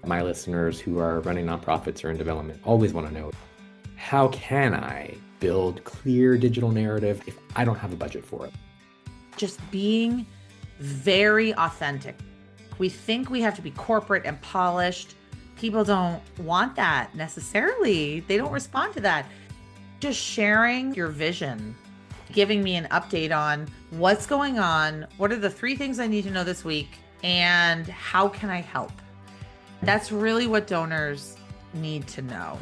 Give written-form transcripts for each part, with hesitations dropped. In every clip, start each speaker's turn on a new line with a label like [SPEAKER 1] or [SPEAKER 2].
[SPEAKER 1] My listeners who are running nonprofits or in development always want to know, how can I build clear digital narrative if I don't have a budget for it?
[SPEAKER 2] Just being very authentic. We think we have to be corporate and polished. People don't want that necessarily. They don't respond to that. Just sharing your vision, giving me an update on what's going on, what are the 3 things I need to know this week, and how can I help? That's really what donors need to know.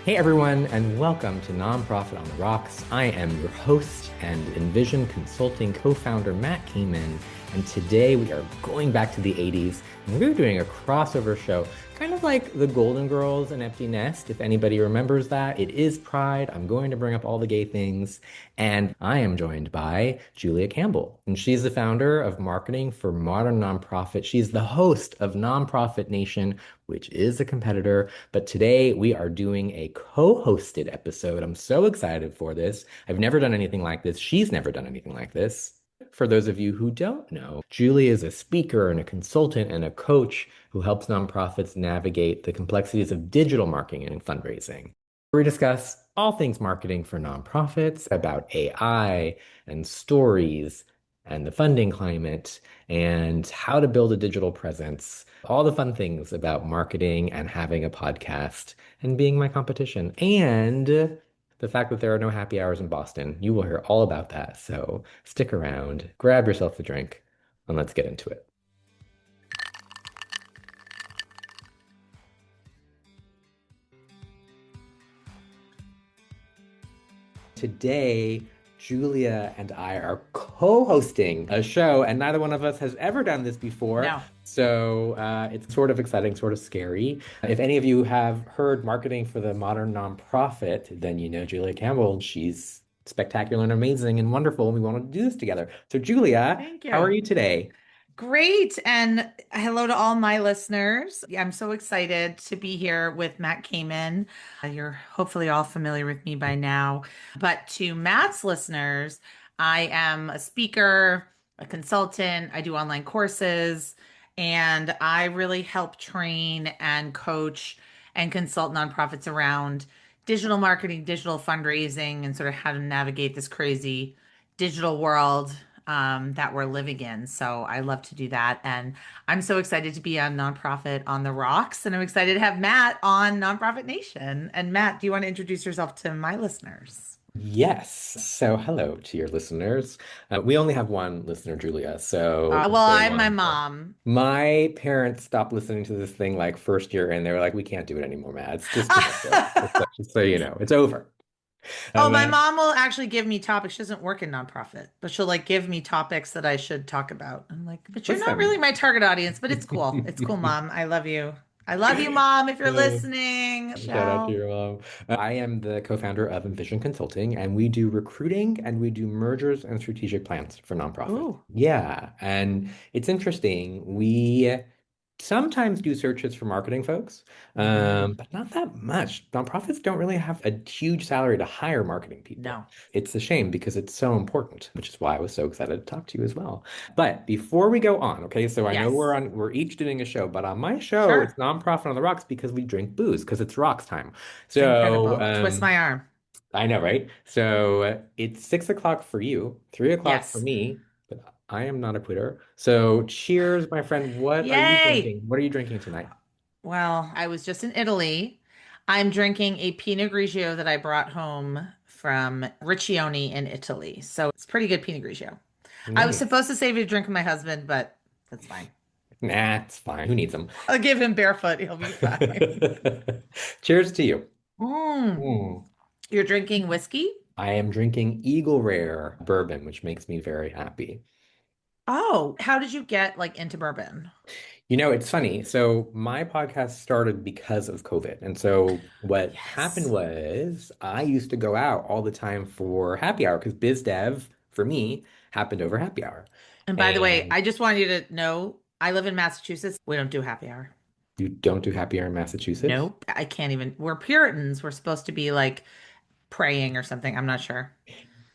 [SPEAKER 1] Hey everyone, and welcome to Nonprofit on the Rocks. I am your host and Envision Consulting co-founder Matt Kamen, and today we are going back to the 80s, and we're doing a crossover show, kind of like the Golden Girls and Empty Nest, if anybody remembers that. It is Pride. I'm going to bring up all the gay things, and I am joined by Julia Campbell, and she's the founder of Marketing for Modern Nonprofit. She's the host of Nonprofit Nation, which is a competitor. But today we are doing a co-hosted episode. I'm so excited for this. I've never done anything like this. She's never done anything like this. For those of you who don't know, Julie is a speaker and a consultant and a coach who helps nonprofits navigate the complexities of digital marketing and fundraising. We discuss all things marketing for nonprofits, about AI and stories and the funding climate and how to build a digital presence, all the fun things about marketing and having a podcast and being my competition, and the fact that there are no happy hours in Boston. You will hear all about that. So stick around, grab yourself a drink, and let's get into it. Today, Julia and I are co-hosting a show, and neither one of us has ever done this before.
[SPEAKER 2] No.
[SPEAKER 1] So it's sort of exciting, sort of scary. If any of you have heard Marketing for the Modern Nonprofit, then you know Julia Campbell. She's spectacular and amazing and wonderful, and we wanted to do this together. So Julia,
[SPEAKER 2] Thank
[SPEAKER 1] how are
[SPEAKER 2] you.
[SPEAKER 1] you today?
[SPEAKER 2] Great. And hello to all my listeners. I'm so excited to be here with Matt Kamen. You're hopefully all familiar with me by now. But to Matt's listeners, I am a speaker, a consultant. I do online courses, and I really help train and coach and consult nonprofits around digital marketing, digital fundraising, and sort of how to navigate this crazy digital world that we're living in. So I love to do that. And I'm so excited to be on Nonprofit on the Rocks. And I'm excited to have Matt on Nonprofit Nation. And Matt, do you want to introduce yourself to my listeners?
[SPEAKER 1] Yes. So hello to your listeners. We only have one listener, Julia. So
[SPEAKER 2] Well,
[SPEAKER 1] day
[SPEAKER 2] I'm my
[SPEAKER 1] one.
[SPEAKER 2] mom.
[SPEAKER 1] My parents stopped listening to this thing like first year, and they were like, "We can't do it anymore, Matt. It's just too much work." Just so you know, it's over.
[SPEAKER 2] Oh,
[SPEAKER 1] Um,
[SPEAKER 2] my
[SPEAKER 1] uh,
[SPEAKER 2] mom will actually give me topics. She doesn't work in nonprofit, but she'll like give me topics that I should talk about. I'm like, but you're not really
[SPEAKER 1] Listen.
[SPEAKER 2] my target audience, but it's cool. It's cool, mom. I love you. I love you, mom, if you're
[SPEAKER 1] Uh,
[SPEAKER 2] listening.
[SPEAKER 1] Shout out to
[SPEAKER 2] Ciao.
[SPEAKER 1] your mom. I am the co-founder of Envision Consulting, and we do recruiting and we do mergers and strategic plans for nonprofits.
[SPEAKER 2] Ooh.
[SPEAKER 1] Yeah, and it's interesting. We sometimes do searches for marketing folks,
[SPEAKER 2] Mm,
[SPEAKER 1] but not that much. Nonprofits don't really have a huge salary to hire marketing people.
[SPEAKER 2] no.
[SPEAKER 1] It's a shame because it's so important, which is why I was so excited to talk to you as well. But before we go on, okay, so I know
[SPEAKER 2] Yes.
[SPEAKER 1] we're each doing a show, but on my show, it's
[SPEAKER 2] Sure.
[SPEAKER 1] Nonprofit on the Rocks because we drink booze because it's rocks time. So
[SPEAKER 2] Incredible. Twist my arm.
[SPEAKER 1] I know, right? So it's 6 o'clock for you, 3 o'clock for
[SPEAKER 2] Yes.
[SPEAKER 1] me, but I am not a quitter. So cheers, my friend. What are you
[SPEAKER 2] Yay.
[SPEAKER 1] drinking? What are you drinking tonight?
[SPEAKER 2] Well, I was just in Italy. I'm drinking a Pinot Grigio that I brought home from Riccione in Italy. So it's pretty good Pinot Grigio. I was
[SPEAKER 1] Nice.
[SPEAKER 2] supposed to save it to drink with my husband, but that's fine.
[SPEAKER 1] Nah, it's fine. Who needs them?
[SPEAKER 2] I'll give him barefoot. He'll be fine.
[SPEAKER 1] Cheers to you.
[SPEAKER 2] Mm.
[SPEAKER 1] Mm.
[SPEAKER 2] You're drinking whiskey?
[SPEAKER 1] I am drinking Eagle Rare bourbon, which makes me very happy.
[SPEAKER 2] Oh, how did you get like into bourbon?
[SPEAKER 1] You know, it's funny. So my podcast started because of COVID. And so what happened
[SPEAKER 2] Yes.
[SPEAKER 1] was I used to go out all the time for happy hour because biz dev for me happened over happy hour.
[SPEAKER 2] And by the way,
[SPEAKER 1] And
[SPEAKER 2] I just want you to know I live in Massachusetts. We don't do happy hour.
[SPEAKER 1] you don't do happy hour in Massachusetts?
[SPEAKER 2] Nope. I can't even. We're Puritans. We're supposed to be like praying or something. I'm not sure.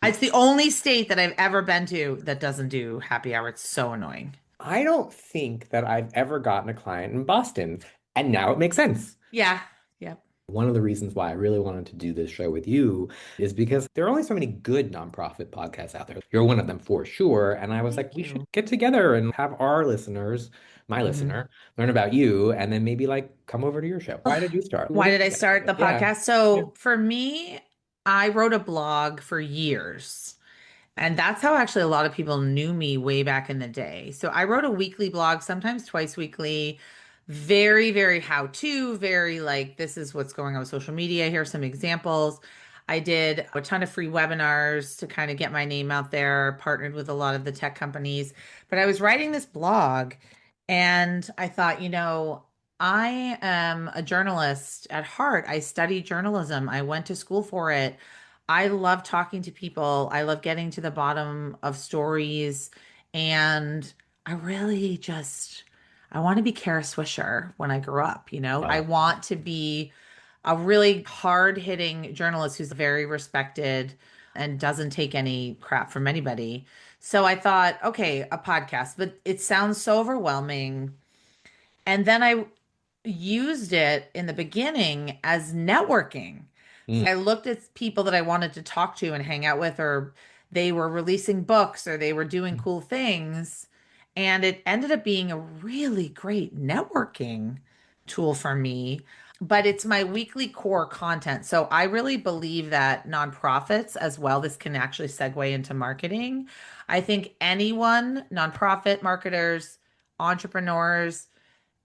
[SPEAKER 2] It's the only state that I've ever been to that doesn't do happy hour. It's so annoying.
[SPEAKER 1] I don't think that I've ever gotten a client in Boston, and now it makes sense.
[SPEAKER 2] Yeah. Yep.
[SPEAKER 1] One of the reasons why I really wanted to do this show with you is because there are only so many good nonprofit podcasts out there. You're one of them for sure. And I was like,
[SPEAKER 2] Thank
[SPEAKER 1] we should
[SPEAKER 2] you.
[SPEAKER 1] get together and have our listeners, my
[SPEAKER 2] Mhm.
[SPEAKER 1] listener, learn about you and then maybe like come over to your show. Why did you start? What
[SPEAKER 2] Why
[SPEAKER 1] did
[SPEAKER 2] did
[SPEAKER 1] you
[SPEAKER 2] I
[SPEAKER 1] get
[SPEAKER 2] start
[SPEAKER 1] started?
[SPEAKER 2] the
[SPEAKER 1] Yeah.
[SPEAKER 2] podcast?
[SPEAKER 1] Yeah.
[SPEAKER 2] So for me, I wrote a blog for years. And that's how actually a lot of people knew me way back in the day. So I wrote a weekly blog, sometimes twice weekly, very, very how to, very like, this is what's going on with social media. Here's some examples. I did a ton of free webinars to kind of get my name out there, partnered with a lot of the tech companies. But I was writing this blog and I thought, I am a journalist at heart. I studied journalism, I went to school for it. I love talking to people. I love getting to the bottom of stories. And I really just, I want to be Kara Swisher when I grow up, I
[SPEAKER 1] Oh,
[SPEAKER 2] want to be a really hard-hitting journalist who's very respected and doesn't take any crap from anybody. So I thought, okay, a podcast, but it sounds so overwhelming. And then I used it in the beginning as networking.
[SPEAKER 1] mm,
[SPEAKER 2] I looked at people that I wanted to talk to and hang out with, or they were releasing books or they were doing cool things. And it ended up being a really great networking tool for me. But it's my weekly core content. So I really believe that nonprofits as well, this can actually segue into marketing. I think anyone, nonprofit marketers, entrepreneurs,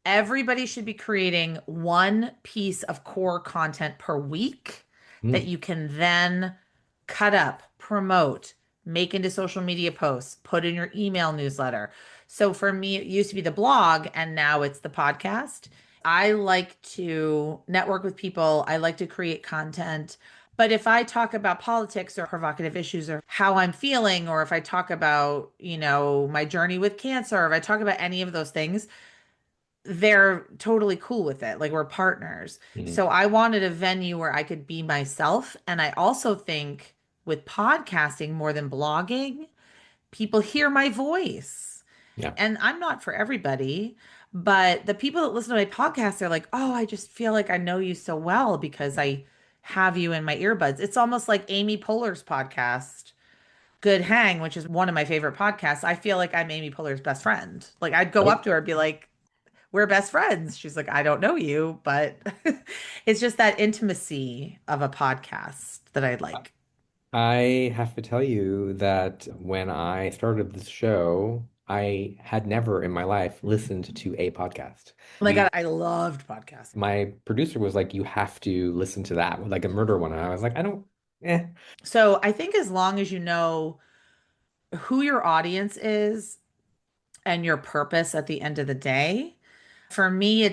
[SPEAKER 2] everybody should be creating one piece of core content per week that
[SPEAKER 1] mm,
[SPEAKER 2] you can then cut up, promote, make into social media posts, put in your email newsletter. So for me, it used to be the blog and now it's the podcast. I like to network with people, I like to create content. But if I talk about politics or provocative issues or how I'm feeling, or if I talk about, my journey with cancer, or if I talk about any of those things, they're totally cool with it. Like we're partners.
[SPEAKER 1] mm.
[SPEAKER 2] So I wanted a venue where I could be myself. And I also think with podcasting more than blogging, people hear my voice.
[SPEAKER 1] Yeah.
[SPEAKER 2] And I'm not for everybody, but the people that listen to my podcast, they're like, oh, I just feel like I know you so well because I have you in my earbuds. It's almost like Amy Poehler's podcast, Good Hang, which is one of my favorite podcasts. I feel like I'm Amy Poehler's best friend. Like I'd go up
[SPEAKER 1] Oh,
[SPEAKER 2] to her and be like, we're best friends. She's like, I don't know you, but it's just that intimacy of a podcast that I like.
[SPEAKER 1] I have to tell you that when I started this show, I had never in my life listened to a podcast.
[SPEAKER 2] Oh my God, I loved podcasts.
[SPEAKER 1] My producer was like, you have to listen to that, like a murder one. And I was like, I don't, eh.
[SPEAKER 2] So I think as long as you know who your audience is and your purpose at the end of the day, for me,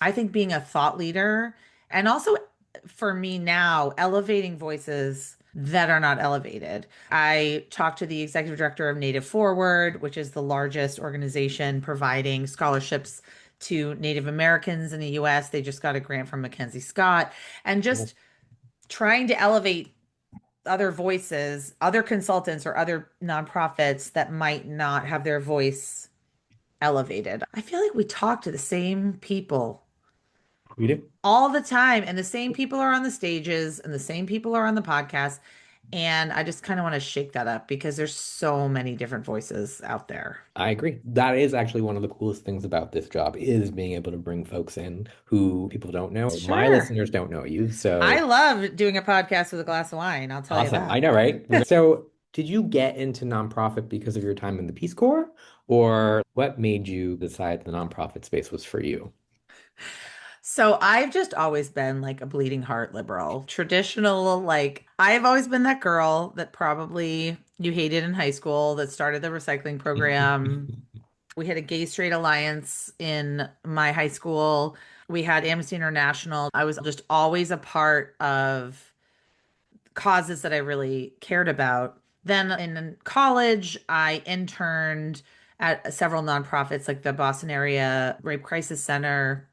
[SPEAKER 2] I think being a thought leader and also for me now, elevating voices that are not elevated. I talked to the executive director of Native Forward, which is the largest organization providing scholarships to Native Americans in the US. They just got a grant from Mackenzie Scott and just trying to elevate other voices, other consultants or other nonprofits that might not have their voice elevated. I feel like we talk to the same people
[SPEAKER 1] We do.
[SPEAKER 2] all the time, and the same people are on the stages, and the same people are on the podcast. And I just kind of want to shake that up because there's so many different voices out there.
[SPEAKER 1] I agree. That is actually one of the coolest things about this job is being able to bring folks in who people don't know. My
[SPEAKER 2] Sure.
[SPEAKER 1] listeners don't know you.
[SPEAKER 2] I
[SPEAKER 1] So
[SPEAKER 2] love doing a podcast with a glass of wine, I'll tell you
[SPEAKER 1] awesome. I
[SPEAKER 2] that.
[SPEAKER 1] know, right? So did you get into nonprofit because of your time in the Peace Corps, or what made you decide the nonprofit space was for you?
[SPEAKER 2] So I've just always been like a bleeding heart liberal, traditional, like I've always been that girl that probably you hated in high school that started the recycling program. We had a gay straight alliance in my high school. We had Amnesty International. I was just always a part of causes that I really cared about. Then in college, I interned at several nonprofits like the Boston area Rape Crisis Center,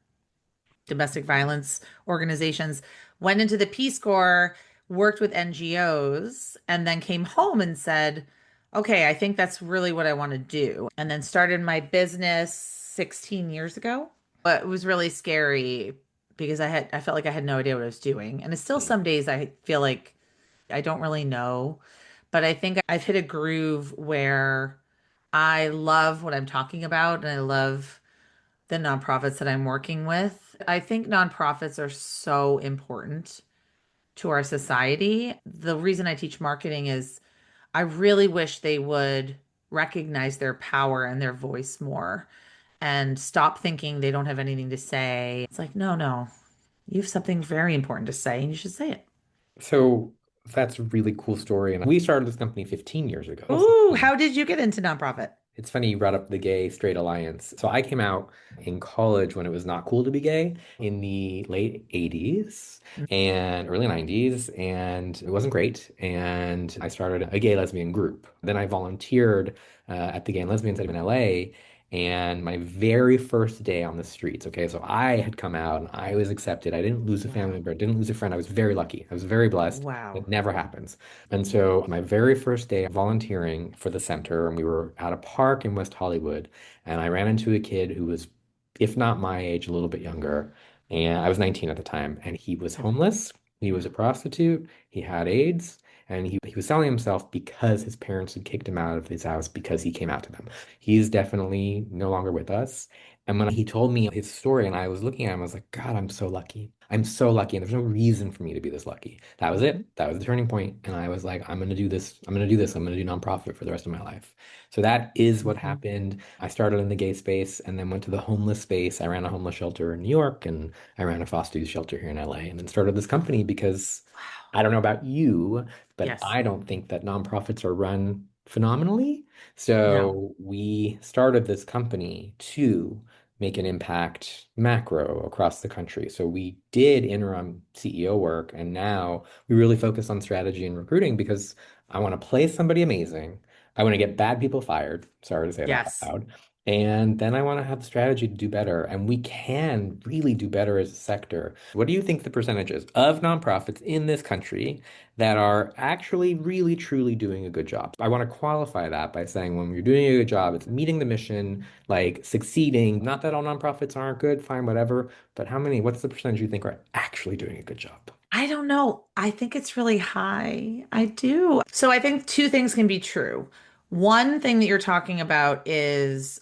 [SPEAKER 2] domestic violence organizations, went into the Peace Corps, worked with NGOs, and then came home and said, okay, I think that's really what I want to do. And then started my business 16 years ago. But it was really scary because I felt like I had no idea what I was doing. And it's still
[SPEAKER 1] Mm.
[SPEAKER 2] some days I feel like I don't really know. But I think I've hit a groove where I love what I'm talking about and I love the nonprofits that I'm working with. I think nonprofits are so important to our society. The reason I teach marketing is I really wish they would recognize their power and their voice more and stop thinking they don't have anything to say. It's like, no, no, you have something very important to say and you should say it.
[SPEAKER 1] So that's a really cool story. And we started this company 15 years ago.
[SPEAKER 2] Ooh, how did you get into nonprofit?
[SPEAKER 1] It's funny you brought up the gay straight alliance. So I came out in college when it was not cool to be gay in the late 80s and early 90s, and it wasn't great. And I started a gay lesbian group. Then I volunteered at the Gay and Lesbian Center in LA. And my very first day on the streets, okay, so I had come out and I was accepted. I didn't lose a family
[SPEAKER 2] Wow.
[SPEAKER 1] member, I didn't lose a friend. I was very lucky. I was very blessed. It
[SPEAKER 2] Wow.
[SPEAKER 1] never happens. And so my very first day volunteering for the center, and we were at a park in West Hollywood, and I ran into a kid who was, if not my age, a little bit younger. And I was 19 at the time, and he was homeless. He was a prostitute. He had AIDS, and he was selling himself because his parents had kicked him out of his house because he came out to them. He's definitely no longer with us. And when he told me his story and I was looking at him, I was like, God, I'm so lucky. I'm so lucky. And there's no reason for me to be this lucky. That was
[SPEAKER 2] Mhm.
[SPEAKER 1] it. That was the turning point. And I was like, I'm going to do this. I'm going to do this. I'm going to do nonprofit for the rest of my life. So that is what
[SPEAKER 2] Mhm.
[SPEAKER 1] happened. I started in the gay space and then went to the homeless space. I ran a homeless shelter in New York and I ran a foster youth shelter here in LA and then started this company because
[SPEAKER 2] Wow.
[SPEAKER 1] I don't know about you, but
[SPEAKER 2] Yes.
[SPEAKER 1] I don't think that nonprofits are run phenomenally.
[SPEAKER 2] No.
[SPEAKER 1] So we started this company to make an impact macro across the country. So we did interim CEO work, and now we really focus on strategy and recruiting because I want to place somebody amazing. I want to get bad people fired. Sorry to say that out
[SPEAKER 2] Yes.
[SPEAKER 1] loud. And then I want to have the strategy to do better. And we can really do better as a sector. What do you think the percentages of nonprofits in this country that are actually really truly doing a good job? I want to qualify that by saying when you're doing a good job, it's meeting the mission, like succeeding. Not that all nonprofits aren't good, fine, whatever, but what's the percentage you think are actually doing a good job?
[SPEAKER 2] I don't know. I think it's really high. I do. So I think two things can be true. One thing that you're talking about is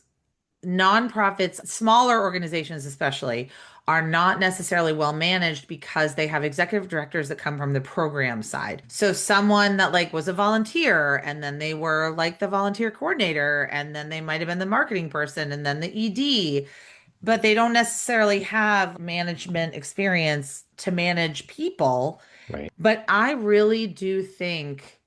[SPEAKER 2] nonprofits, smaller organizations especially, are not necessarily well managed because they have executive directors that come from the program side. So someone that like was a volunteer and then they were like the volunteer coordinator and then they might have been the marketing person and then the ED, but they don't necessarily have management experience to manage people.
[SPEAKER 1] Right.
[SPEAKER 2] But I really do think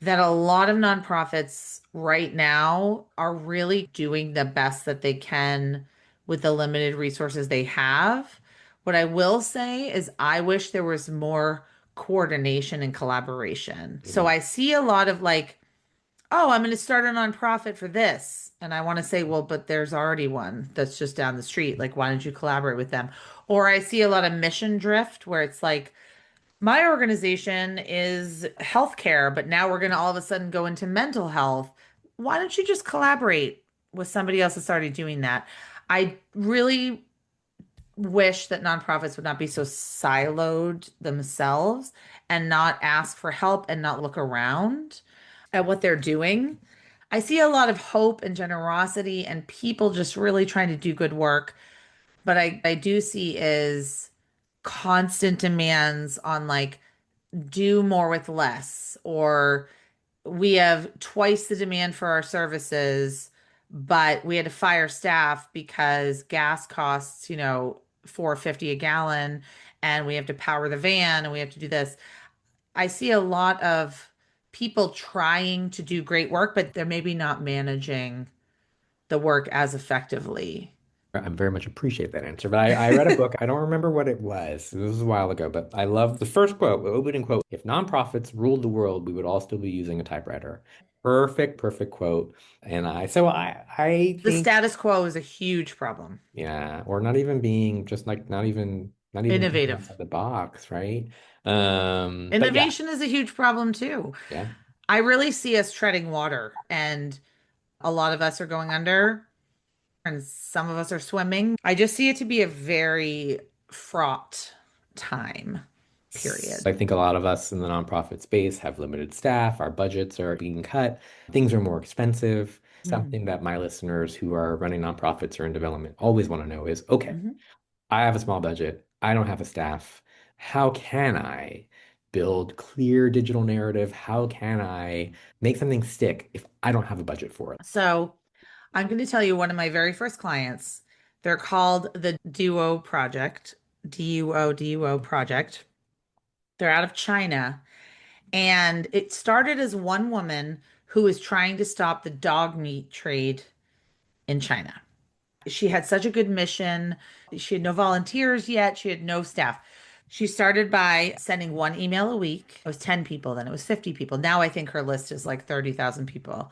[SPEAKER 2] that a lot of nonprofits right now are really doing the best that they can with the limited resources they have. What I will say is, I wish there was more coordination and collaboration. So
[SPEAKER 1] Mhm.
[SPEAKER 2] I see a lot of like, oh, I'm going to start a nonprofit for this. And I want to say, well, but there's already one that's just down the street. Like, why don't you collaborate with them? Or I see a lot of mission drift where it's like, my organization is healthcare, but now we're going to all of a sudden go into mental health. Why don't you just collaborate with somebody else that's already doing that? I really wish that nonprofits would not be so siloed themselves and not ask for help and not look around at what they're doing. I see a lot of hope and generosity and people just really trying to do good work, but I do see is constant demands on like do more with less, or we have twice the demand for our services, but we had to fire staff because gas costs, 4.50 a gallon, and we have to power the van and we have to do this. I see a lot of people trying to do great work, but they're maybe not managing the work as effectively.
[SPEAKER 1] I very much appreciate that answer. But I read a book. I don't remember what it was. This was a while ago, but I love the first quote, the opening quote. If nonprofits ruled the world, we would all still be using a typewriter. Perfect, perfect quote. And I
[SPEAKER 2] The
[SPEAKER 1] think,
[SPEAKER 2] status quo is a huge problem.
[SPEAKER 1] yeah, or not even being just like not even thinking
[SPEAKER 2] Innovative.
[SPEAKER 1] outside the box, right? But yeah,
[SPEAKER 2] Innovation is a huge problem too.
[SPEAKER 1] yeah.
[SPEAKER 2] I really see us treading water, and a lot of us are going under, and some of us are swimming. I just see it to be a very fraught time, period.
[SPEAKER 1] I think a lot of us in the nonprofit space have limited staff, our budgets are being cut, things are more expensive.
[SPEAKER 2] Mhm.
[SPEAKER 1] Something that my listeners who are running nonprofits or in development always want to know is, okay,
[SPEAKER 2] Mhm.
[SPEAKER 1] I have a small budget, I don't have a staff. How can I build clear digital narrative? How can I make something stick if I don't have a budget for it?
[SPEAKER 2] So I'm going to tell you one of my very first clients. They're called the Duo Project, Duo Project. They're out of China. And it started as one woman who was trying to stop the dog meat trade in China. She had such a good mission. She had no volunteers yet, she had no staff. She started by sending one email a week. It was 10 people, then it was 50 people. Now I think her list is like 30,000 people.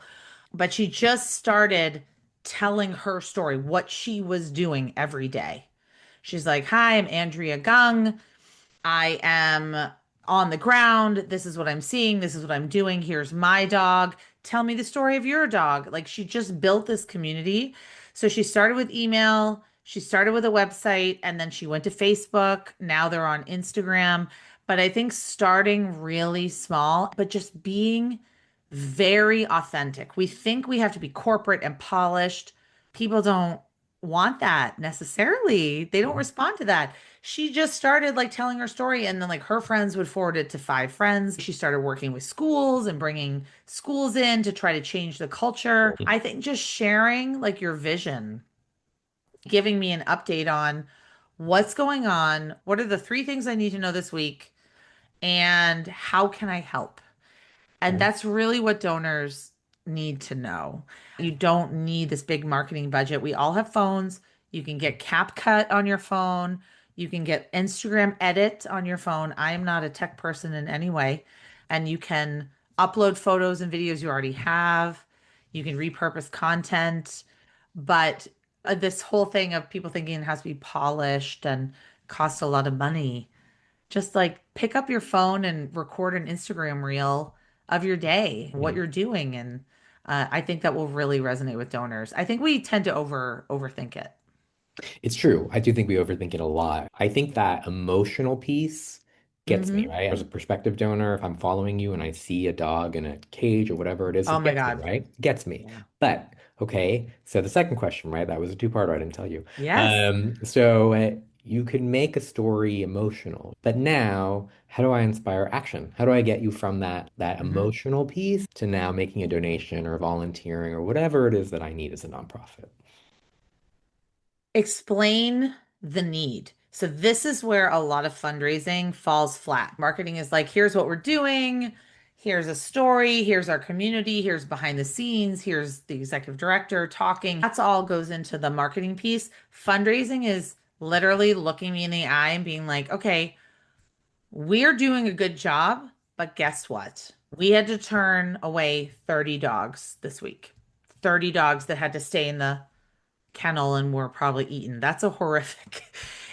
[SPEAKER 2] But she just started telling her story, what she was doing every day. She's like, "Hi, I'm Andrea Gung. I am on the ground. This is what I'm seeing. This is what I'm doing. Here's my dog. Tell me the story of your dog." Like she just built this community. So she started with email, she started with a website, and then she went to Facebook. Now they're on Instagram. But I think starting really small, but just being very authentic. We think we have to be corporate and polished. People don't want that necessarily. They don't respond to that. She just started like telling her story, and then like her friends would forward it to five friends. She started working with schools and bringing schools in to try to change the culture. I think just sharing like your vision, giving me an update on what's going on, what are the three things I need to know this week, and how can I help? And
[SPEAKER 1] Okay.
[SPEAKER 2] that's really what donors need to know. You don't need this big marketing budget. We all have phones. You can get CapCut on your phone. You can get Instagram Edit on your phone. I am not a tech person in any way. And you can upload photos and videos you already have. You can repurpose content. But this whole thing of people thinking it has to be polished and cost a lot of money, just like pick up your phone and record an Instagram reel of your day, what
[SPEAKER 1] Mhm.
[SPEAKER 2] you're doing, and I think that will really resonate with donors. I think we tend to overthink it.
[SPEAKER 1] It's true. I do think we overthink it a lot. I think that emotional piece gets me,
[SPEAKER 2] Hmm.
[SPEAKER 1] right? As a prospective donor, if I'm following you and I see a dog in a cage or whatever it is,
[SPEAKER 2] Oh
[SPEAKER 1] it
[SPEAKER 2] my
[SPEAKER 1] gets me,
[SPEAKER 2] God.
[SPEAKER 1] right? It gets me.
[SPEAKER 2] Yeah.
[SPEAKER 1] But okay, so the second question, right? That was a two-parter. I didn't tell you.
[SPEAKER 2] Yes.
[SPEAKER 1] You can make a story emotional, but now how do I inspire action? How do I get you from that
[SPEAKER 2] Hmm.
[SPEAKER 1] emotional piece to now making a donation or volunteering or whatever it is that I need as a nonprofit?
[SPEAKER 2] Explain the need. So this is where a lot of fundraising falls flat. Marketing is like, here's what we're doing. Here's a story. Here's our community. Here's behind the scenes. Here's the executive director talking. That's all goes into the marketing piece. Fundraising is literally looking me in the eye and being like, okay, we're doing a good job, but guess what? We had to turn away 30 dogs this week. 30 dogs that had to stay in the kennel and were probably eaten. That's a horrific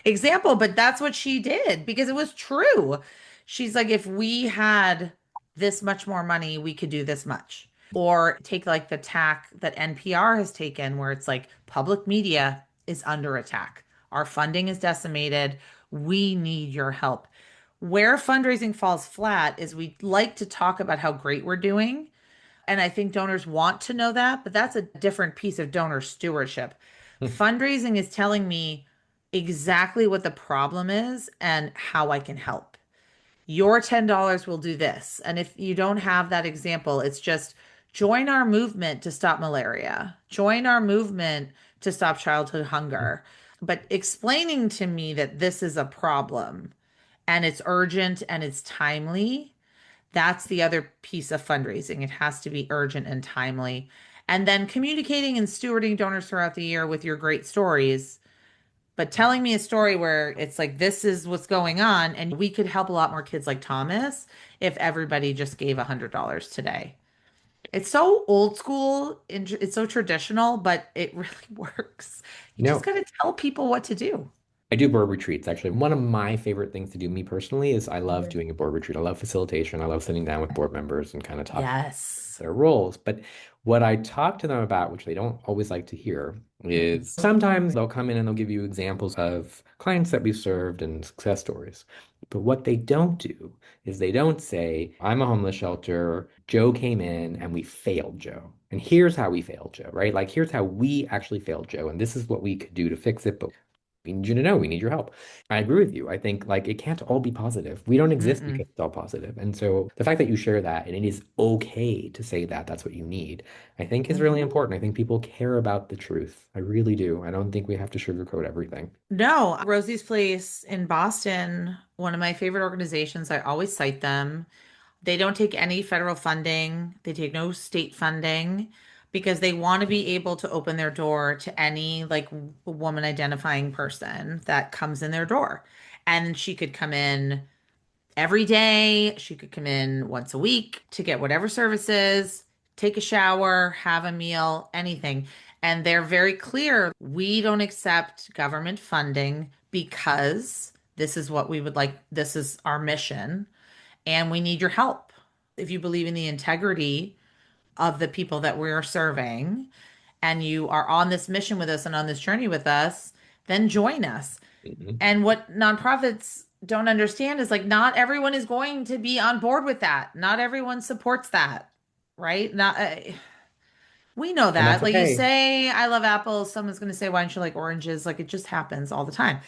[SPEAKER 2] example, but that's what she did because it was true. She's like, if we had this much more money, we could do this much. Or take like the tack that NPR has taken, where it's like public media is under attack. Our funding is decimated. We need your help. Where fundraising falls flat is we like to talk about how great we're doing. And I think donors want to know that, but that's a different piece of donor stewardship. Fundraising is telling me exactly what the problem is and how I can help. Your $10 will do this. And if you don't have that example, it's just join our movement to stop malaria, join our movement to stop childhood hunger. But explaining to me that this is a problem and it's urgent and it's timely, that's the other piece of fundraising. It has to be urgent and timely. And then communicating and stewarding donors throughout the year with your great stories, but telling me a story where it's like, this is what's going on. And we could help a lot more kids like Thomas if everybody just gave $100 today. It's so old school, it's so traditional, but it really works. You just
[SPEAKER 1] No,
[SPEAKER 2] got to tell people what to do.
[SPEAKER 1] I do board retreats. Actually, one of my favorite things to do, me personally, is I love
[SPEAKER 2] Mhm.
[SPEAKER 1] doing a board retreat. I love facilitation. I love sitting down with board members and kind of talking
[SPEAKER 2] Yes.
[SPEAKER 1] their roles. But what I talk to them about, which they don't always like to hear,
[SPEAKER 2] Mhm.
[SPEAKER 1] is sometimes they'll come in and they'll give you examples of clients that we've served and success stories. But what they don't do is they don't say, I'm a homeless shelter. Joe came in and we failed Joe. And here's how we failed Joe, right? Like, here's how we actually failed Joe. And this is what we could do to fix it. But we need you to know we need your help. I agree with you. I think like it can't all be positive. We don't exist because
[SPEAKER 2] Mm-mm.
[SPEAKER 1] it's all positive. And so the fact that you share that and it is okay to say that that's what you need, I think is really
[SPEAKER 2] Mhm.
[SPEAKER 1] important. I think people care about the truth. I really do. I don't think we have to sugarcoat everything.
[SPEAKER 2] No, Rosie's Place in Boston, one of my favorite organizations. I always cite them. They don't take any federal funding, they take no state funding because they want to be able to open their door to any like woman identifying person that comes in their door. And she could come in every day, she could come in once a week to get whatever services, take a shower, have a meal, anything. And they're very clear, we don't accept government funding because this is what we would like, this is our mission and we need your help. If you believe in the integrity of the people that we're serving and you are on this mission with us and on this journey with us, then join us.
[SPEAKER 1] Mhm.
[SPEAKER 2] And what nonprofits don't understand is like not everyone is going to be on board with that. Not everyone supports that, right? Not we know
[SPEAKER 1] And that's
[SPEAKER 2] that. Like you
[SPEAKER 1] okay.
[SPEAKER 2] say, I love apples. Someone's going to say, why don't you like oranges? Like it just happens all the time.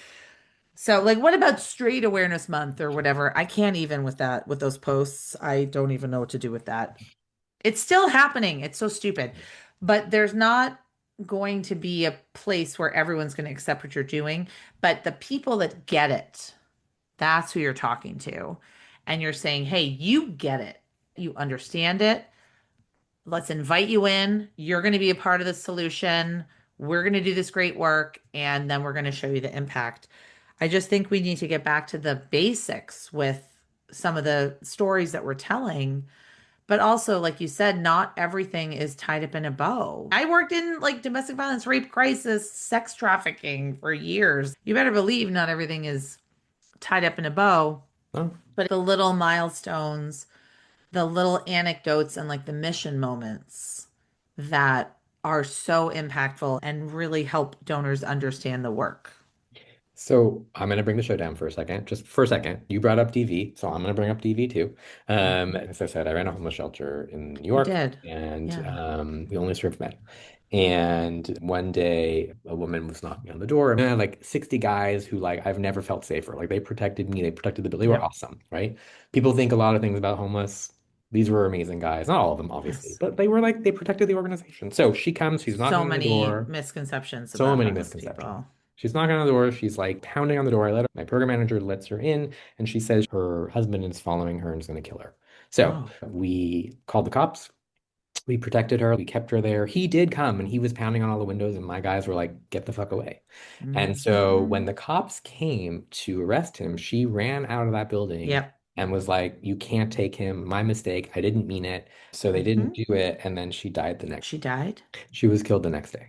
[SPEAKER 2] So, like, what about Straight Awareness Month or whatever? I can't even with that, with those posts. I don't even know what to do with that. It's still happening. It's so stupid. But there's not going to be a place where everyone's going to accept what you're doing. But the people that get it, that's who you're talking to. And you're saying, hey, you get it. You understand it. Let's invite you in. You're going to be a part of the solution. We're going to do this great work. And then we're going to show you the impact. I just think we need to get back to the basics with some of the stories that we're telling. But also, like you said, not everything is tied up in a bow. I worked in like domestic violence, rape crisis, sex trafficking for years. You better believe not everything is tied up in a bow,
[SPEAKER 1] Oh.
[SPEAKER 2] but the little milestones, the little anecdotes, and like the mission moments that are so impactful and really help donors understand the work.
[SPEAKER 1] So I'm going to bring the show down for a second, just for a second. You brought up DV, so I'm going to bring up DV too.
[SPEAKER 2] Mhm.
[SPEAKER 1] As I said, I ran a homeless shelter in New
[SPEAKER 2] You
[SPEAKER 1] York,
[SPEAKER 2] did.
[SPEAKER 1] and
[SPEAKER 2] Yeah.
[SPEAKER 1] we only served men. And one day, a woman was knocking on the door, and I had like 60 guys who, like, I've never felt safer. Like, they protected me, they protected the building. They were
[SPEAKER 2] Yep.
[SPEAKER 1] awesome, right? People think a lot of things about homeless. These were amazing guys. Not all of them, obviously,
[SPEAKER 2] Yes.
[SPEAKER 1] but they were like, they protected the organization. So she comes, she's
[SPEAKER 2] So
[SPEAKER 1] knocking on the
[SPEAKER 2] many
[SPEAKER 1] door.
[SPEAKER 2] misconceptions
[SPEAKER 1] So
[SPEAKER 2] about
[SPEAKER 1] many
[SPEAKER 2] homeless
[SPEAKER 1] misconceptions.
[SPEAKER 2] people.
[SPEAKER 1] She's knocking on the door. She's like pounding on the door. My program manager lets her in, and she says her husband is following her and is going to kill her. So
[SPEAKER 2] Oh.
[SPEAKER 1] we called the cops. We protected her. We kept her there. He did come and he was pounding on all the windows, and my guys were like, get the fuck away. And so when
[SPEAKER 2] Mhm.
[SPEAKER 1] the cops came to arrest him, she ran out of that building
[SPEAKER 2] Yep.
[SPEAKER 1] and was like, you can't take him. My mistake. I didn't mean it. So they didn't
[SPEAKER 2] Hmm.
[SPEAKER 1] do it. And then she died the next.
[SPEAKER 2] She died.
[SPEAKER 1] She was killed the next day.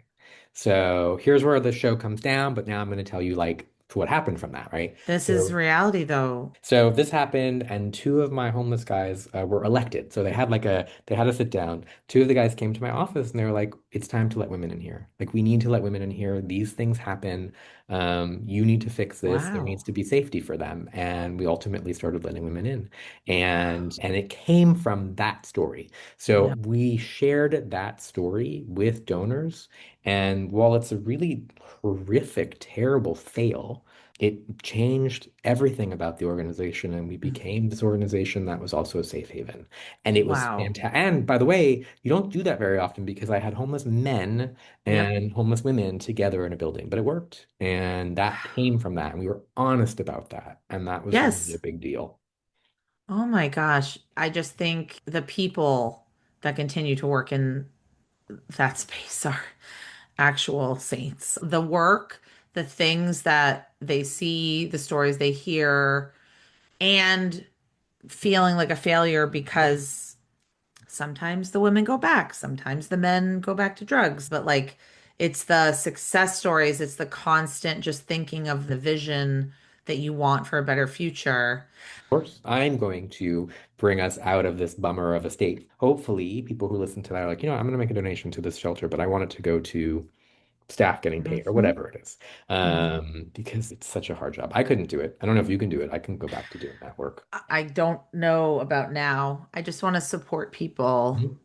[SPEAKER 1] So here's where the show comes down, but now I'm going to tell you like what happened from that, right?
[SPEAKER 2] This is reality, though.
[SPEAKER 1] So this happened, and two of my homeless guys were elected. So they had a sit down. Two of the guys came to my office, and they were like, "It's time to let women in here. Like, we need to let women in here. These things happen. You need to fix this. There needs
[SPEAKER 2] Wow.
[SPEAKER 1] to be safety for them." And we ultimately started letting women in, and it came from that story. So
[SPEAKER 2] Yep.
[SPEAKER 1] we shared that story with donors, and while it's a really horrific, terrible fail, it changed everything about the organization, and we became this organization that was also a safe haven. And it was
[SPEAKER 2] Wow.
[SPEAKER 1] fantastic. And by the way, you don't do that very often because I had homeless men
[SPEAKER 2] Yep.
[SPEAKER 1] and homeless women together in a building, but it worked. And that came from that. And we were honest about that. And that was really
[SPEAKER 2] Yes.
[SPEAKER 1] a big deal.
[SPEAKER 2] Oh my gosh. I just think the people that continue to work in that space are actual saints. The work, the things that they see, the stories they hear, and feeling like a failure because sometimes the women go back, sometimes the men go back to drugs, but like It's the success stories, it's the constant just thinking of the vision that you want for a better future.
[SPEAKER 1] Course, I'm going to bring us out of this bummer of a state. Hopefully, people who listen to that are like, I'm going to make a donation to this shelter, but I want it to go to staff getting paid or
[SPEAKER 2] Hmm.
[SPEAKER 1] whatever it is,
[SPEAKER 2] Hmm.
[SPEAKER 1] because it's such a hard job. I couldn't do it. I don't know if you can do it. I can go back to doing that work.
[SPEAKER 2] I don't know about now. I just want to support people.
[SPEAKER 1] Mhm.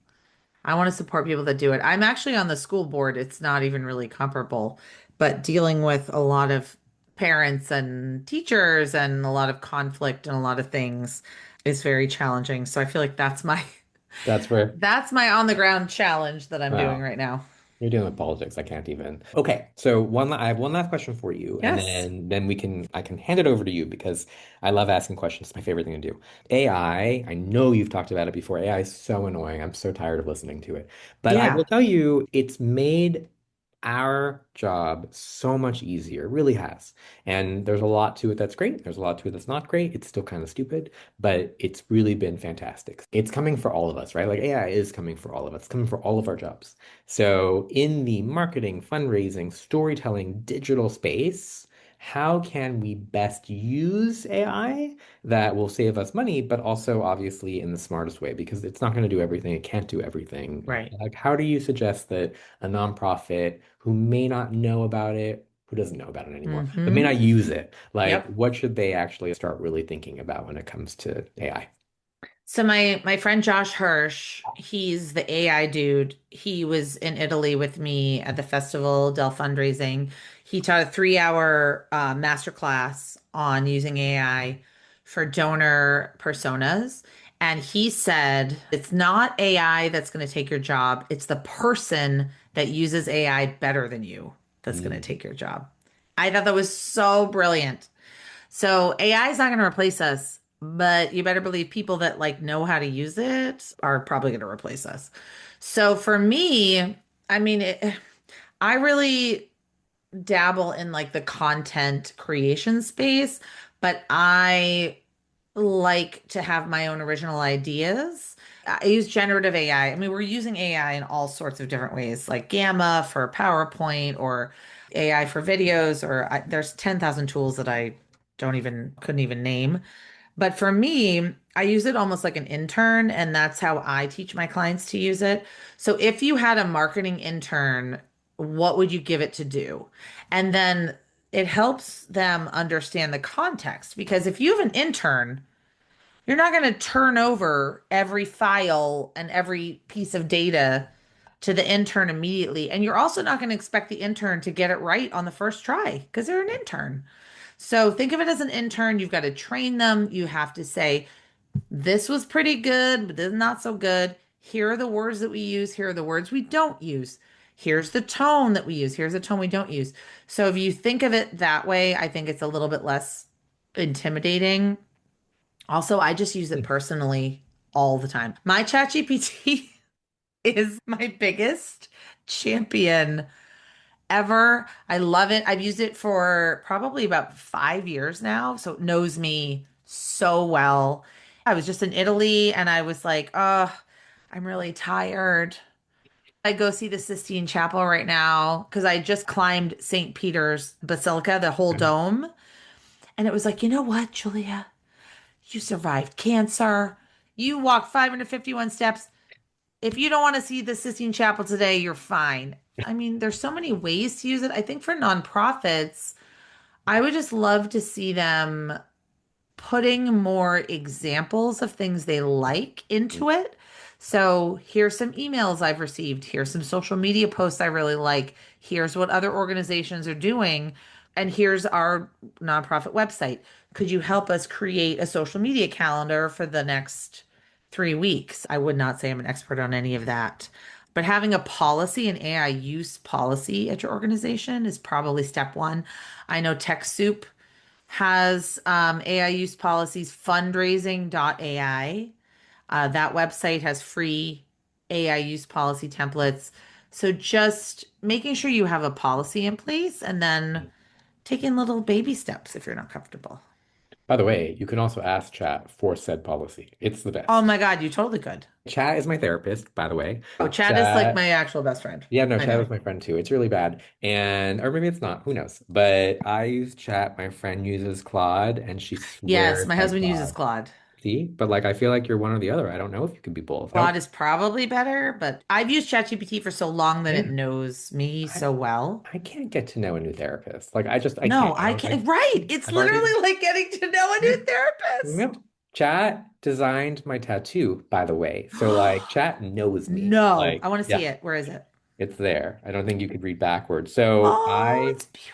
[SPEAKER 2] I want to support people that do it. I'm actually on the school board. It's not even really comparable, but dealing with a lot of parents and teachers and a lot of conflict and a lot of things is very challenging. So I feel like that's my
[SPEAKER 1] That's where,
[SPEAKER 2] that's my on the ground challenge that I'm doing
[SPEAKER 1] wow.
[SPEAKER 2] right now.
[SPEAKER 1] You're dealing with politics. I can't even. Okay, so I have one last question for you, and
[SPEAKER 2] Yes.
[SPEAKER 1] then I can hand it over to you because I love asking questions. It's my favorite thing to do. I know you've talked about it before. AI is so annoying. I'm so tired of listening to it. But I will
[SPEAKER 2] Yeah.
[SPEAKER 1] tell you, it's made our job so much easier. It really has. And there's a lot to it that's great. There's a lot to it that's not great. It's still kind of stupid, but it's really been fantastic. It's coming for all of us, right? Like AI is coming for all of us, it's coming for all of our jobs. So, in the marketing, fundraising, storytelling, digital space, how can we best use AI that will save us money, but also obviously in the smartest way? Because it's not going to do everything, it can't do everything.
[SPEAKER 2] Right.
[SPEAKER 1] Like, how do you suggest that a nonprofit who may not know about it, who doesn't know about it anymore, but may
[SPEAKER 2] Hmm.
[SPEAKER 1] not use it, like,
[SPEAKER 2] Yep.
[SPEAKER 1] what should they actually start really thinking about when it comes to AI?
[SPEAKER 2] So my friend Josh Hirsch, he's the AI dude. He was in Italy with me at the festival del fundraising. He taught a 3 hour masterclass on using AI for donor personas. And he said it's not AI that's going to take your job. It's the person that uses AI better than you that's going to
[SPEAKER 1] Mm.
[SPEAKER 2] take your job. I thought that was so brilliant. So AI is not going to replace us, but you better believe people that like know how to use it are probably going to replace us. So for me, I mean, I really dabble in like the content creation space, but I like to have my own original ideas. I use generative AI. I mean, we're using AI in all sorts of different ways, like Gamma for PowerPoint or AI for videos, or there's 10,000 tools that I don't even couldn't even name. But for me, I use it almost like an intern, and that's how I teach my clients to use it. So if you had a marketing intern, what would you give it to do? And then it helps them understand the context because if you have an intern, you're not going to turn over every file and every piece of data to the intern immediately. And you're also not going to expect the intern to get it right on the first try because they're an intern. So think of it as an intern. You've got to train them. You have to say, this was pretty good, but this is not so good. Here are the words that we use. Here are the words we don't use. Here's the tone that we use. Here's the tone we don't use. So if you think of it that way, I think it's a little bit less intimidating. Also, I just use it personally all the time. My ChatGPT is my biggest champion ever. I love it. I've used it for probably about 5 years now, so it knows me so well. I was just in Italy and I was like, oh, I'm really tired. I go see the Sistine Chapel right now because I just climbed St. Peter's Basilica, the whole dome. And it was like, you know what, Julia? You survived cancer. You walked 551 steps. If you don't want to see the Sistine Chapel today, you're fine. I mean, there's so many ways to use it. I think for nonprofits, I would just love to see them putting more examples of things they like into it. So here's some emails I've received. Here's some social media posts I really like. Here's what other organizations are doing. And here's our nonprofit website. Could you help us create a social media calendar for the next 3 weeks? I would not say I'm an expert on any of that. But having a policy, an AI use policy at your organization is probably step one. I know TechSoup has AI use policies, fundraising.ai. That website has free AI use policy templates. So just making sure you have a policy in place and then taking little baby steps if you're not comfortable.
[SPEAKER 1] By the way, you can also ask chat for said policy. It's the
[SPEAKER 2] Oh
[SPEAKER 1] best.
[SPEAKER 2] my God, you totally could.
[SPEAKER 1] Chat is my therapist, by the way.
[SPEAKER 2] Oh, Chad is like
[SPEAKER 1] Chat
[SPEAKER 2] my actual best friend.
[SPEAKER 1] Yeah, no,
[SPEAKER 2] I
[SPEAKER 1] chat
[SPEAKER 2] know.
[SPEAKER 1] is my friend too. It's really bad. And or maybe it's not, who knows? But I use chat, my friend uses Claude, and she
[SPEAKER 2] Yes,
[SPEAKER 1] swears
[SPEAKER 2] my
[SPEAKER 1] by
[SPEAKER 2] husband uses
[SPEAKER 1] Claude.
[SPEAKER 2] Claude.
[SPEAKER 1] See? But like I feel like you're one or the other. I don't know if you could be both.
[SPEAKER 2] Claude is probably better, but I've used ChatGPT for so long that it
[SPEAKER 1] Yeah.
[SPEAKER 2] knows me
[SPEAKER 1] I,
[SPEAKER 2] so well.
[SPEAKER 1] I can't get to know a new therapist. Like I can't.
[SPEAKER 2] No, I can't. Right. It's
[SPEAKER 1] I've already
[SPEAKER 2] literally like getting to know a
[SPEAKER 1] yeah.
[SPEAKER 2] new therapist.
[SPEAKER 1] Yep. Chat designed my tattoo, by the way. So like chat knows me.
[SPEAKER 2] No,
[SPEAKER 1] Like,
[SPEAKER 2] I want to see
[SPEAKER 1] yeah,
[SPEAKER 2] it. Where is it?
[SPEAKER 1] it's there. I don't think you could read backwards. So
[SPEAKER 2] Oh, it's beautiful.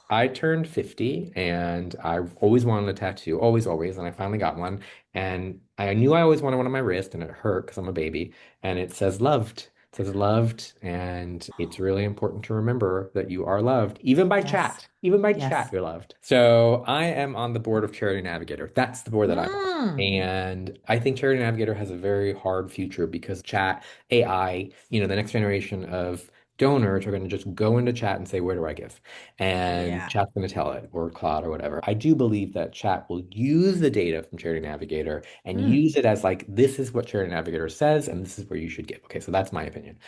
[SPEAKER 1] I turned 50 and I've always wanted a tattoo, always, always. And I finally got one. And I knew I always wanted one on my wrist and it hurt because I'm a baby. And it says loved. It says loved. And it's really important to remember that you are loved, even by
[SPEAKER 2] Yes.
[SPEAKER 1] chat. Even by chat,
[SPEAKER 2] Yes.
[SPEAKER 1] you're loved. So I am on the board of Charity Navigator. That's the board that I'm on.
[SPEAKER 2] Mm.
[SPEAKER 1] And I think Charity Navigator has a very hard future because chat, AI, the next generation of donors are going to just go into chat and say, where do I give? And
[SPEAKER 2] Yeah.
[SPEAKER 1] chat's going to tell it, or Cloud or whatever. I do believe that chat will use the data from Charity Navigator and
[SPEAKER 2] Mm.
[SPEAKER 1] use it as like, this is what Charity Navigator says, and this is where you should give. Okay, so that's my opinion.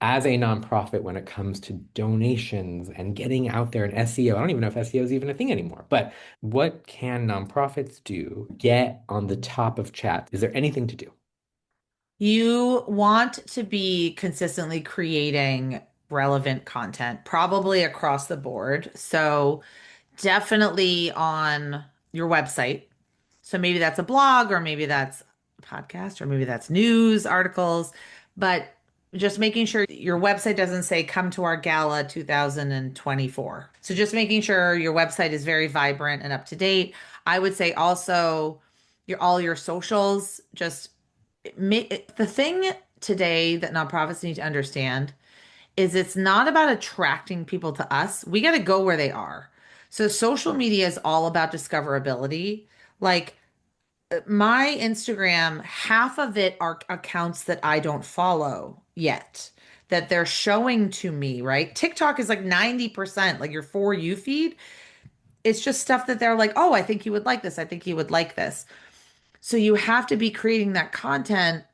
[SPEAKER 1] As a nonprofit, when it comes to donations and getting out there in SEO, I don't even know if SEO is even a thing anymore, but what can nonprofits do? Get on the top of chat. Is there anything to do?
[SPEAKER 2] You want to be consistently creating relevant content, probably across the board. So, definitely on your website. So maybe that's a blog, or maybe that's a podcast, or maybe that's news articles, but just making sure your website doesn't say come to our gala 2024. So just making sure your website is very vibrant and up to date. I would say also your all your socials just the thing today that nonprofits need to understand is it's not about attracting people to us. We got to go where they are. So social media is all about discoverability. Like my Instagram, half of it are accounts that I don't follow yet that they're showing to me, right? TikTok is like 90%, like your For You feed. It's just stuff that they're like, oh, I think you would like this. I think you would like this. So you have to be creating that content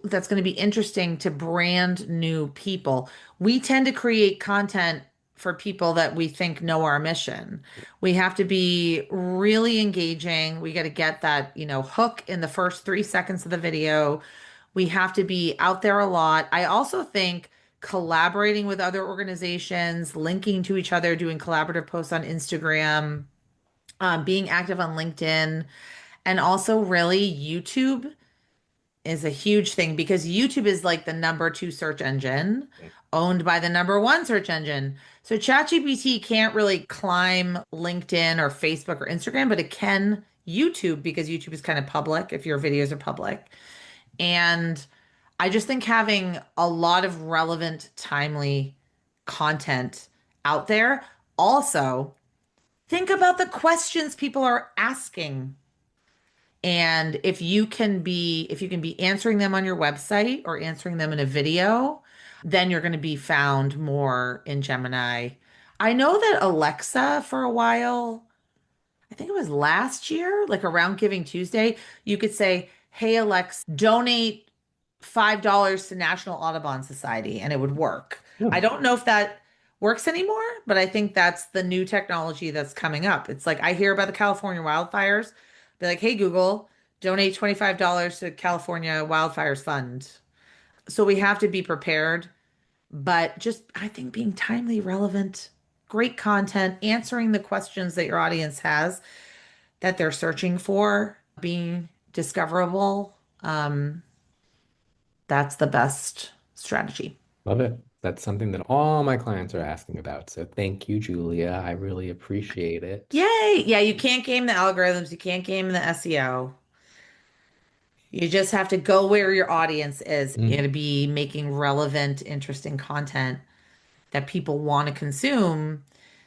[SPEAKER 2] that's going to be interesting to brand new people. We tend to create content for people that we think know our mission. We have to be really engaging. We got to get that, hook in the first 3 seconds of the video. We have to be out there a lot. I also think collaborating with other organizations, linking to each other, doing collaborative posts on Instagram, being active on LinkedIn, and also really YouTube is a huge thing because YouTube is like the number two search engine owned by the number one search engine. So ChatGPT can't really climb LinkedIn or Facebook or Instagram, but it can YouTube because YouTube is kind of public if your videos are public. And I just think having a lot of relevant, timely content out there. Also, think about the questions people are asking, and if you can be answering them on your website or answering them in a video, then you're going to be found more in Gemini. I know that Alexa for a while, I think it was last year, like around Giving Tuesday, you could say, "Hey Alexa, donate $5 to National Audubon Society," and it would work. I
[SPEAKER 1] Hmm.
[SPEAKER 2] don't know if that works anymore, but I think that's the new technology that's coming up. It's like I hear about the California wildfires. Be like, "Hey Google, donate $25 to California Wildfires Fund." So we have to be prepared, but just I think being timely, relevant, great content, answering the questions that your audience has that they're searching for, being discoverable, that's the best strategy.
[SPEAKER 1] Love it. That's something that all my clients are asking about. So thank you, Julia. I really appreciate it.
[SPEAKER 2] Yay. Yeah, you can't game the algorithms, you can't game the SEO. You just have to go where your audience is. You got to
[SPEAKER 1] Mm,
[SPEAKER 2] be making relevant, interesting content that people want to consume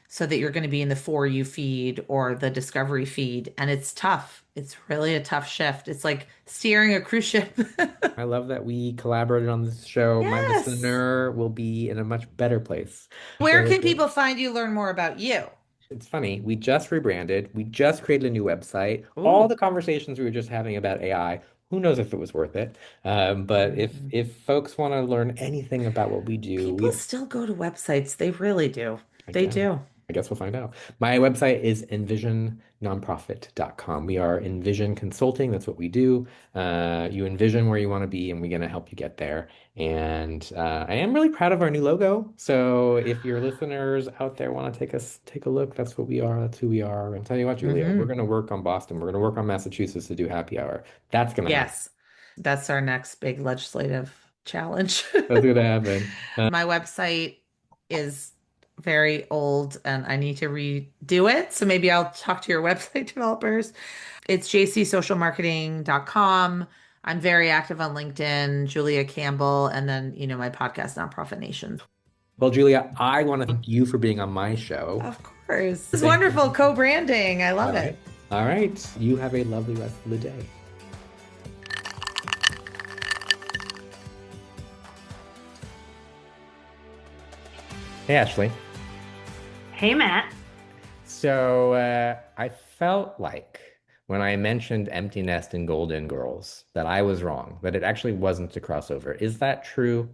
[SPEAKER 2] so that you're going to be in the For You feed or the Discovery feed. And it's tough. It's really a tough shift. It's like steering a cruise ship.
[SPEAKER 1] I love that we collaborated on this show. My
[SPEAKER 2] Yes.
[SPEAKER 1] listener will be in a much better place.
[SPEAKER 2] Where can
[SPEAKER 1] So
[SPEAKER 2] people find you, learn more about you?
[SPEAKER 1] It's funny. We just rebranded. We just created a new website. All
[SPEAKER 2] Oh,
[SPEAKER 1] the conversations we were just having about AI, who knows if it was worth it? But
[SPEAKER 2] mm.
[SPEAKER 1] if folks want to learn anything about what we do,
[SPEAKER 2] People
[SPEAKER 1] we
[SPEAKER 2] still go to websites. They really do.
[SPEAKER 1] I
[SPEAKER 2] They
[SPEAKER 1] guess.
[SPEAKER 2] do.
[SPEAKER 1] I guess we'll find out. My website is envisionnonprofit.com. We are Envision Consulting. That's what we do. You envision where you want to be, and we're going to help you get there. And I am really proud of our new logo. So if your listeners out there want to take a look, that's what we are. That's who we are. And tell you what, Julia, we're
[SPEAKER 2] Hmm.
[SPEAKER 1] going to work on Boston. We're going to work on Massachusetts to do happy hour. That's going to happen.
[SPEAKER 2] Yes, that's our next big legislative challenge.
[SPEAKER 1] That's going to happen.
[SPEAKER 2] My website is very old and I need to redo it. So maybe I'll talk to your website developers. It's jcsocialmarketing.com. I'm very active on LinkedIn, Julia Campbell, and then, my podcast, Nonprofit Nation.
[SPEAKER 1] Well, Julia, I want to thank you for being on my show.
[SPEAKER 2] Of course. It's
[SPEAKER 1] Thank
[SPEAKER 2] wonderful
[SPEAKER 1] you.
[SPEAKER 2] co-branding. I
[SPEAKER 1] All
[SPEAKER 2] love
[SPEAKER 1] right.
[SPEAKER 2] it.
[SPEAKER 1] All right. You have a lovely rest of the day. Hey, Ashley.
[SPEAKER 3] Hey, Matt.
[SPEAKER 1] So I felt like when I mentioned Empty Nest and Golden Girls that I was wrong, that it actually wasn't a crossover. Is that true?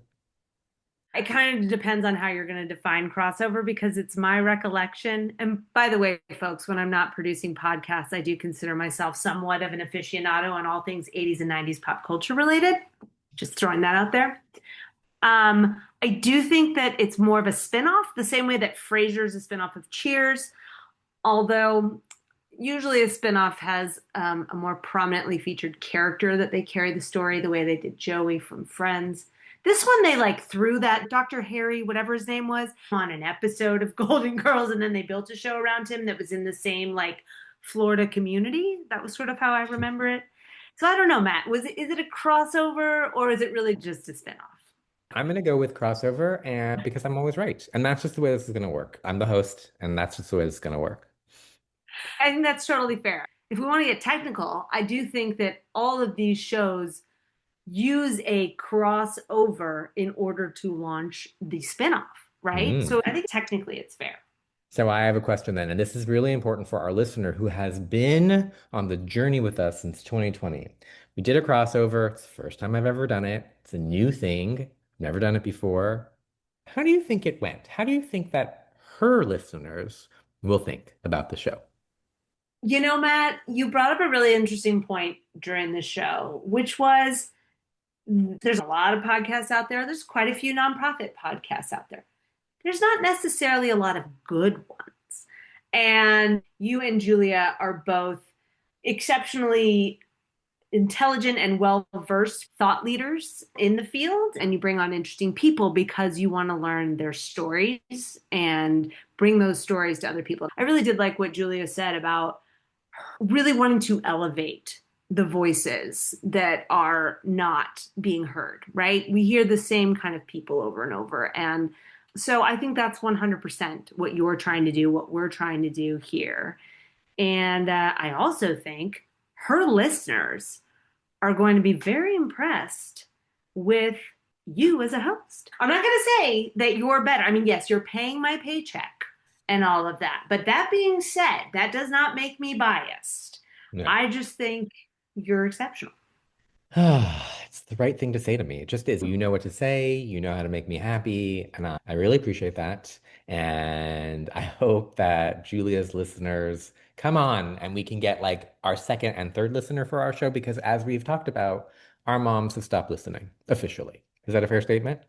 [SPEAKER 3] It kind of depends on how you're going to define crossover because it's my recollection. And by the way, folks, when I'm not producing podcasts, I do consider myself somewhat of an aficionado on all things 80s and 90s pop culture related. Just throwing that out there. I do think that it's more of a spinoff, the same way that Frasier's a spinoff of Cheers, although usually a spinoff has a more prominently featured character that they carry the story, the way they did Joey from Friends. This one, they like threw that Dr. Harry, whatever his name was, on an episode of Golden Girls, and then they built a show around him that was in the same like Florida community. That was sort of how I remember it. So I don't know, Matt. Is it a crossover or is it really just a spinoff?
[SPEAKER 1] I'm going to go with crossover and because I'm always right. And that's just the way this is going to work. I'm the host, and that's just the way this is going to work.
[SPEAKER 3] I think that's totally fair. If we want to get technical, I do think that all of these shows use a crossover in order to launch the spinoff, right?
[SPEAKER 1] Mm.
[SPEAKER 3] So I think technically it's fair.
[SPEAKER 1] So I have a question then, and this is really important for our listener who has been on the journey with us since 2020. We did a crossover. It's the first time I've ever done it. It's a new thing. Never done it before. How do you think it went? How do you think that her listeners will think about the show?
[SPEAKER 3] You know, Matt, you brought up a really interesting point during the show, which was there's a lot of podcasts out there. There's quite a few nonprofit podcasts out there. There's not necessarily a lot of good ones. And you and Julia are both exceptionally intelligent and well-versed thought leaders in the field, and you bring on interesting people because you want to learn their stories and bring those stories to other people. I really did like what Julia said about really wanting to elevate the voices that are not being heard, right? We hear the same kind of people over and over. And so I think that's 100% what you're trying to do, what we're trying to do here. And I also think her listeners are going to be very impressed with you as a host. I'm not going to say that you're better. I mean, yes, you're paying my paycheck and all of that. But that being said, that does not make me biased.
[SPEAKER 1] No.
[SPEAKER 3] I just think you're exceptional.
[SPEAKER 1] It's the right thing to say to me. It just is. You know what to say, you know how to make me happy, and I really appreciate that. And I hope that Julia's listeners come on and we can get like our second and third listener for our show because as we've talked about, our moms have stopped listening officially. Is that a fair statement?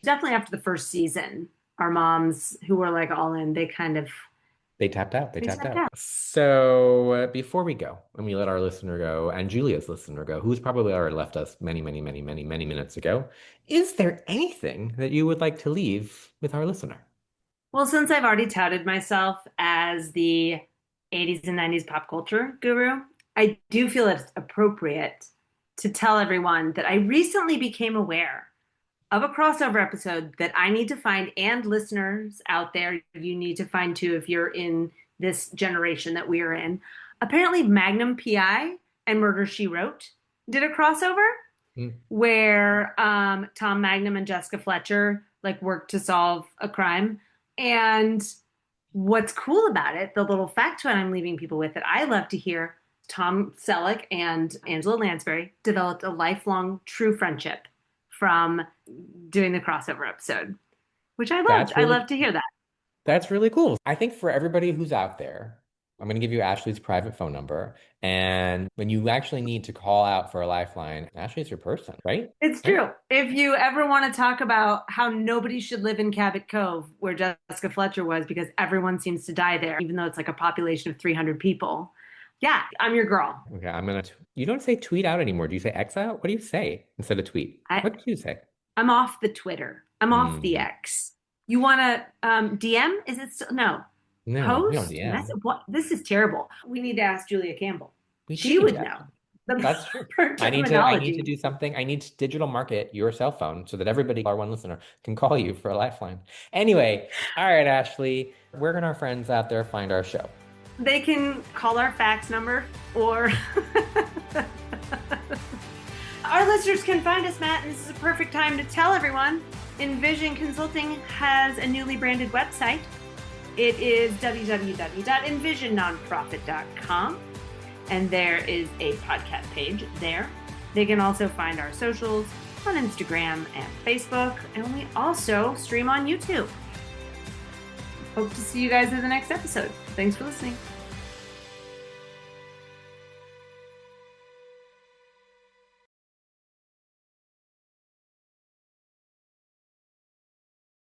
[SPEAKER 3] Definitely after the first season, our moms who were like all in, they kind of
[SPEAKER 1] They tapped out. They
[SPEAKER 3] they
[SPEAKER 1] tapped
[SPEAKER 3] stepped
[SPEAKER 1] out.
[SPEAKER 3] out.
[SPEAKER 1] So before we go, and we let our listener go, and Julia's listener go, who's probably already left us many, many, many, many, many minutes ago, is there anything that you would like to leave with our listener?
[SPEAKER 3] Well, since I've already touted myself as the 80s and 90s pop culture guru, I do feel it's appropriate to tell everyone that I recently became aware of a crossover episode that I need to find, and listeners out there, you need to find too if you're in this generation that we are in. Apparently, Magnum PI and Murder She Wrote did a crossover
[SPEAKER 1] Mm.
[SPEAKER 3] where Tom Magnum and Jessica Fletcher like worked to solve a crime. And What's cool about it, the little factoid I'm leaving people with that I love to hear, Tom Selleck and Angela Lansbury developed a lifelong true friendship from doing the crossover episode, which I loved.
[SPEAKER 1] That's
[SPEAKER 3] I
[SPEAKER 1] really
[SPEAKER 3] love to hear that.
[SPEAKER 1] That's really cool. I think for everybody who's out there, I'm going to give you Ashley's private phone number. And when you actually need to call out for a lifeline, Ashley's your person, right?
[SPEAKER 3] It's true. If you ever want to talk about how nobody should live in Cabot Cove, where Jessica Fletcher was, because everyone seems to die there, even though it's like a population of 300 people. Yeah, I'm your girl.
[SPEAKER 1] Okay, you don't say tweet out anymore. Do you say X out? What do you say instead of tweet? What do you say?
[SPEAKER 3] I'm off the Twitter. I'm off the X. You want to DM? Is it still? No.
[SPEAKER 1] No,
[SPEAKER 3] Post?
[SPEAKER 1] we don't DM.
[SPEAKER 3] This is terrible. We need to ask Julia Campbell.
[SPEAKER 1] We
[SPEAKER 3] She
[SPEAKER 1] do
[SPEAKER 3] would
[SPEAKER 1] that.
[SPEAKER 3] know.
[SPEAKER 1] That's true. I need to do something. I need to digital market your cell phone so that everybody, our one listener, can call you for a lifeline. Anyway, all right, Ashley, where can our friends out there find our show?
[SPEAKER 3] They can call our fax number, or our listeners can find us, Matt, and this is a perfect time to tell everyone Envision Consulting has a newly branded website. It is www.envisionnonprofit.com, and there is a podcast page there. They can also find our socials on Instagram and Facebook, and we also stream on YouTube. Hope to see you guys in the next episode. Thanks for listening.